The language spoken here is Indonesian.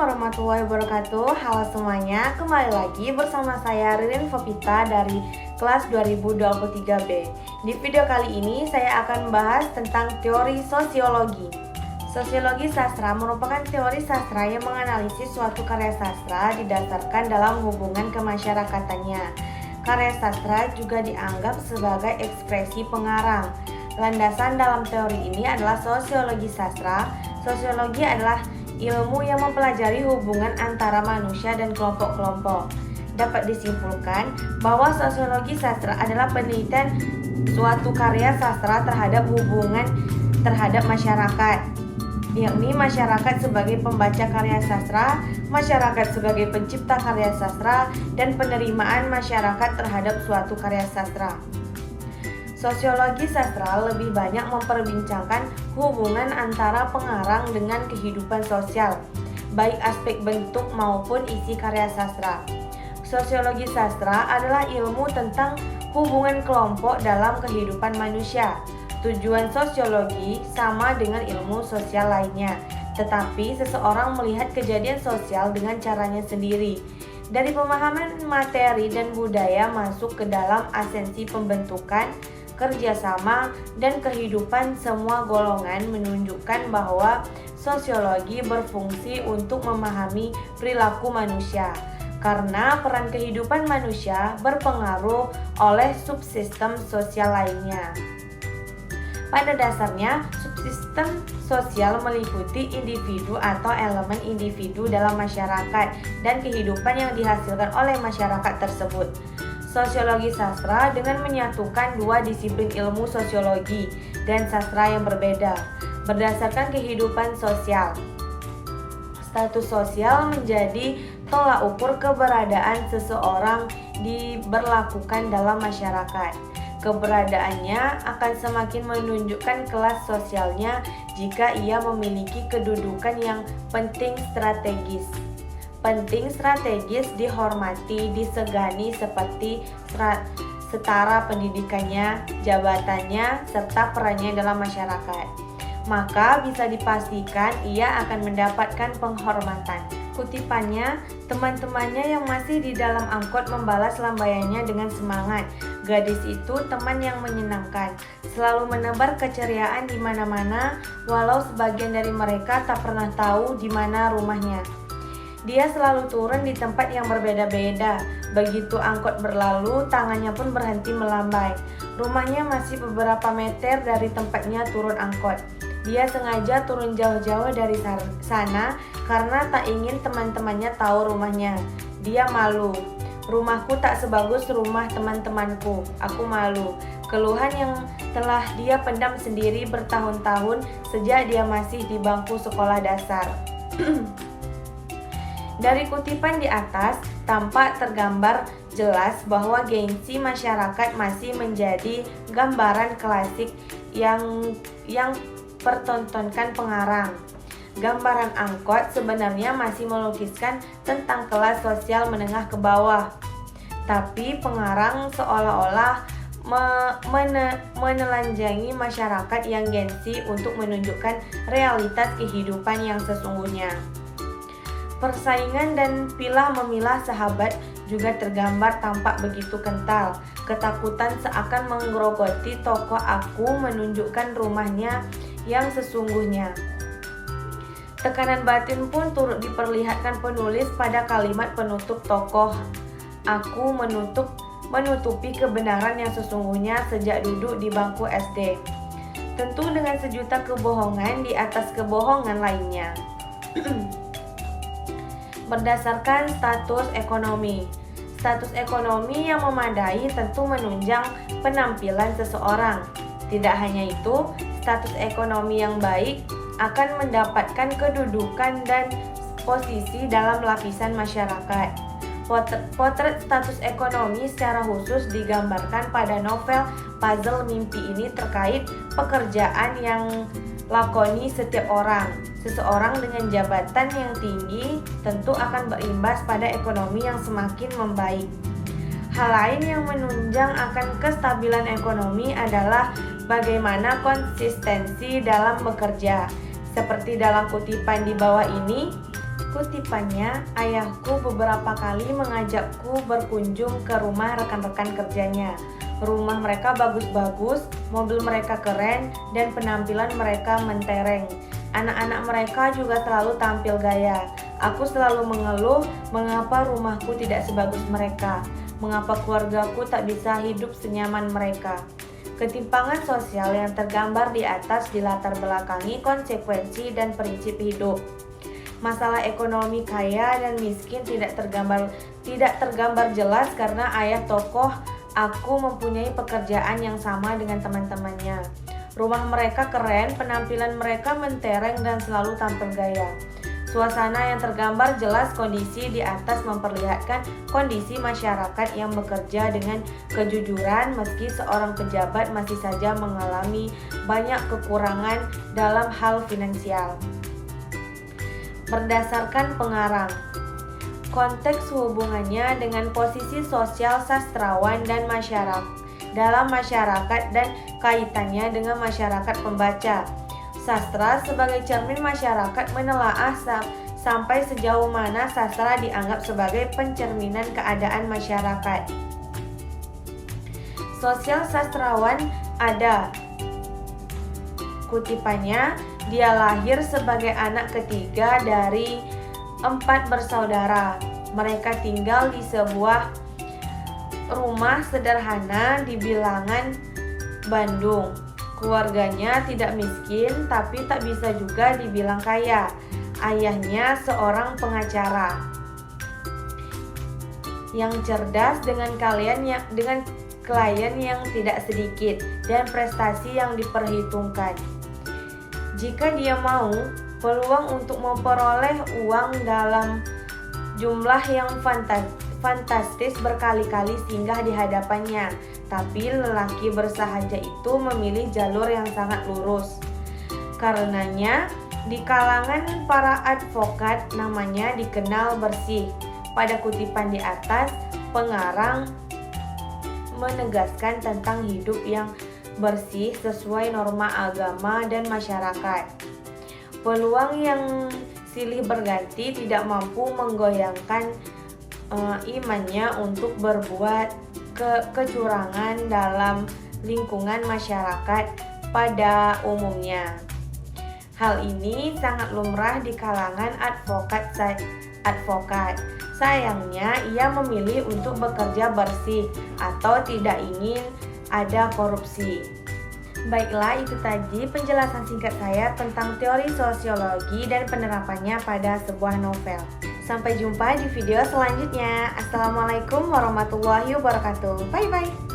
warahmatullahi wabarakatuh. Halo semuanya, kembali lagi bersama saya Ririn Fopita dari kelas 2023B. Di video kali ini saya akan membahas tentang teori sosiologi. Sosiologi sastra merupakan teori sastra yang menganalisis suatu karya sastra didasarkan dalam hubungan kemasyarakatannya. Karya sastra juga dianggap sebagai ekspresi pengarang. Landasan dalam teori ini adalah sosiologi sastra. Sosiologi adalah ilmu yang mempelajari hubungan antara manusia dan kelompok-kelompok. Dapat disimpulkan bahwa sosiologi sastra adalah penelitian suatu karya sastra terhadap hubungan terhadap masyarakat, yakni masyarakat sebagai pembaca karya sastra, masyarakat sebagai pencipta karya sastra, dan penerimaan masyarakat terhadap suatu karya sastra. Sosiologi sastra lebih banyak memperbincangkan hubungan antara pengarang dengan kehidupan sosial, baik aspek bentuk maupun isi karya sastra. Sosiologi sastra adalah ilmu tentang hubungan kelompok dalam kehidupan manusia. Tujuan sosiologi sama dengan ilmu sosial lainnya, tetapi seseorang melihat kejadian sosial dengan caranya sendiri. Dari pemahaman materi dan budaya masuk ke dalam esensi pembentukan, kerjasama, dan kehidupan semua golongan menunjukkan bahwa sosiologi berfungsi untuk memahami perilaku manusia, karena peran kehidupan manusia berpengaruh oleh subsistem sosial lainnya. Pada dasarnya, subsistem sosial meliputi individu atau elemen individu dalam masyarakat dan kehidupan yang dihasilkan oleh masyarakat tersebut. Sosiologi sastra dengan menyatukan dua disiplin ilmu sosiologi dan sastra yang berbeda berdasarkan kehidupan sosial. Status sosial menjadi tolak ukur keberadaan seseorang diberlakukan dalam masyarakat. Keberadaannya akan semakin menunjukkan kelas sosialnya jika ia memiliki kedudukan yang penting strategis. Penting strategis dihormati, disegani seperti setara pendidikannya, jabatannya, serta perannya dalam masyarakat. Maka bisa dipastikan ia akan mendapatkan penghormatan. Kutipannya, teman-temannya yang masih di dalam angkot membalas lambaiannya dengan semangat. Gadis itu teman yang menyenangkan, selalu menebar keceriaan di mana-mana, walau sebagian dari mereka tak pernah tahu di mana rumahnya. Dia selalu turun di tempat yang berbeda-beda. Begitu angkot berlalu, tangannya pun berhenti melambai. Rumahnya masih beberapa meter dari tempatnya turun angkot. Dia sengaja turun jauh-jauh dari sana karena tak ingin teman-temannya tahu rumahnya. Dia malu. Rumahku tak sebagus rumah teman-temanku. Aku malu. Keluhan yang telah dia pendam sendiri bertahun-tahun sejak dia masih di bangku sekolah dasar. Dari kutipan di atas, tampak tergambar jelas bahwa gengsi masyarakat masih menjadi gambaran klasik yang pertontonkan pengarang. Gambaran angkot sebenarnya masih melukiskan tentang kelas sosial menengah ke bawah. Tapi pengarang seolah-olah menelanjangi masyarakat yang gengsi untuk menunjukkan realitas kehidupan yang sesungguhnya. Persaingan dan pilah-memilah sahabat juga tergambar tampak begitu kental. Ketakutan seakan menggerogoti tokoh aku menunjukkan rumahnya yang sesungguhnya. Tekanan batin pun turut diperlihatkan penulis pada kalimat penutup tokoh. Aku menutupi kebenaran yang sesungguhnya sejak duduk di bangku SD. Tentu dengan sejuta kebohongan di atas kebohongan lainnya. Berdasarkan status ekonomi. Status ekonomi yang memadai tentu menunjang penampilan seseorang. Tidak hanya itu, status ekonomi yang baik akan mendapatkan kedudukan dan posisi dalam lapisan masyarakat. Potret status ekonomi secara khusus digambarkan pada novel Puzzle Mimpi ini terkait pekerjaan yang lakoni setiap orang. Seseorang dengan jabatan yang tinggi tentu akan berimbas pada ekonomi yang semakin membaik. Hal lain yang menunjang akan kestabilan ekonomi adalah bagaimana konsistensi dalam bekerja. Seperti dalam kutipan di bawah ini, Kutipannya, ayahku beberapa kali mengajakku berkunjung ke rumah rekan-rekan kerjanya. Rumah mereka bagus-bagus, mobil mereka keren, dan penampilan mereka mentereng. Anak-anak mereka juga selalu tampil gaya. Aku selalu mengeluh mengapa rumahku tidak sebagus mereka, mengapa keluargaku tak bisa hidup senyaman mereka. Ketimpangan sosial yang tergambar di atas dilatar belakangi konsekuensi dan prinsip hidup. Masalah ekonomi kaya dan miskin tidak tergambar jelas karena ayah tokoh aku mempunyai pekerjaan yang sama dengan teman-temannya. Rumah mereka keren, penampilan mereka mentereng dan selalu tampil gaya. Suasana yang tergambar jelas kondisi di atas memperlihatkan kondisi masyarakat yang bekerja dengan kejujuran meski seorang pejabat masih saja mengalami banyak kekurangan dalam hal finansial. Berdasarkan pengarang, konteks hubungannya dengan posisi sosial sastrawan dan dalam masyarakat dan kaitannya dengan masyarakat pembaca. Sastra sebagai cermin masyarakat menelaah sampai sejauh mana sastra dianggap sebagai pencerminan keadaan masyarakat. Sosial sastrawan ada. Kutipannya, dia lahir sebagai anak ketiga dari 4 bersaudara. Mereka tinggal di sebuah rumah sederhana di bilangan Bandung. Keluarganya tidak miskin tapi tak bisa juga dibilang kaya. Ayahnya seorang pengacara yang cerdas dengan klien yang tidak sedikit dan prestasi yang diperhitungkan. Jika dia mau, peluang untuk memperoleh uang dalam jumlah yang fantastis berkali-kali singgah di hadapannya. Tapi lelaki bersahaja itu memilih jalur yang sangat lurus. Karenanya, di kalangan para advokat namanya dikenal bersih. Pada kutipan di atas, pengarang menegaskan tentang hidup yang bersih sesuai norma agama dan masyarakat. Peluang yang silih berganti tidak mampu menggoyangkan imannya untuk berbuat kecurangan dalam lingkungan masyarakat pada umumnya. Hal ini sangat lumrah di kalangan advokat. Sayangnya ia memilih untuk bekerja bersih atau tidak ingin ada korupsi. Baiklah, itu tadi penjelasan singkat saya tentang teori sosiologi dan penerapannya pada sebuah novel. Sampai jumpa di video selanjutnya. Assalamualaikum warahmatullahi wabarakatuh. Bye bye.